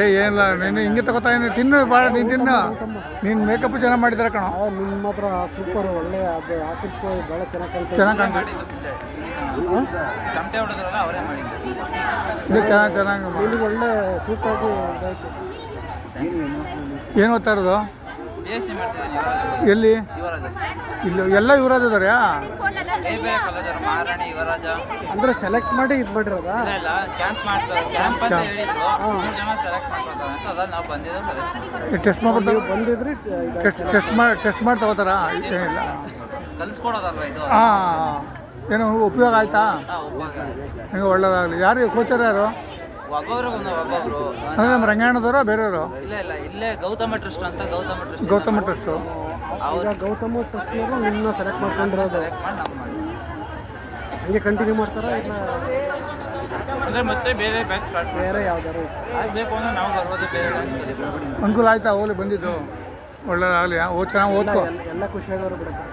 ಏನಿಲ್ಲ ನೀನು ಹಿಂಗೆ ತಗೋತಾ ಇದ್ದೀನಿ, ತಿನ್ನು ಭಾಳ ನೀನು ತಿನ್ನು. ನೀನು ಮೇಕಪ್ ಚೆನ್ನಾಗಿ ಮಾಡಿದಾರೆ ಕಣೋ. ನಿಮ್ಮ ಮಾತ್ರ ಸೂಪರ್, ಒಳ್ಳೆ ಅದು ಹಾಕಿಟ್ಟು ಭಾಳ ಚೆನ್ನಾಗಿ ಚೆನ್ನಾಗಿ ಕಾಣ್ತದೆ. ಇದು ಚೆನ್ನಾಗಿ ನಿಮಗೆ ಒಳ್ಳೆ ಸೂಟಾಗಿ ಇದಾಯಿತು. ಏನು ಓದ್ತಾ ಇರೋದು? ಎಲ್ಲಿ? ಇಲ್ಲ ಎಲ್ಲ ಯುವರಾಜ್ ಇದಾರೆ. ಅಂದರೆ ಸೆಲೆಕ್ಟ್ ಮಾಡಿ ಇದು ಮಾಡಿರೋದಾ? ಟೆಸ್ಟ್ ಮಾಡ್ಬಿಟ್ಟು ಬಂದಿದ್ರಿ ಟೆಸ್ಟ್ ಮಾಡಿ ತಗೋತಾರಾ? ಏನಿಲ್ಲ, ಹಾಂ. ಏನು ಉಪಯೋಗ ಆಯ್ತಾ? ನಿಮಗೆ ಒಳ್ಳೇದಾಗಲಿ. ಯಾರು ಕೋಚರ್ ಯಾರು? ಅಂದರೆ ನಮ್ಮ ರಂಗಾಯಣದವರು ಬೇರೆಯವರು? ಗೌತಮ ಟ್ರಸ್ಟ್ ಅಂತ. ಗೌತಮ ಟ್ರಸ್ಟು. ಗೌತಮ ಟ್ರಸ್ಟ್ನವರು ನಿಮ್ಮನ್ನ ಸೆಲೆಕ್ಟ್ ಮಾಡ್ಕೊಂಡಿರೋದು. ಹಂಗೆ ಕಂಟಿನ್ಯೂ ಮಾಡ್ತಾರಾ ಇಲ್ಲ ಅಂದರೆ ಮತ್ತೆ ಬೇರೆ ಬ್ಯಾಚ್ ಸ್ಟಾರ್ಟ್ ಬೇರೆ ಯಾವ್ದಾರು ಬೇಕು ಅಂದ್ರೆ ನಾವು ಬರ್ಬೋದು. ಬೇರೆ ಅನುಕೂಲ ಆಯ್ತಾ ಹೋಗ್ಲಿ ಬಂದಿದ್ದು? ಒಳ್ಳೇದಾಗಲಿ. ಚೆನ್ನಾಗಿ ಓದ್ಕೋ. ಎಲ್ಲ ಖುಷಿಯಾಗೋರು ಬಿಡಕ್ಕೆ.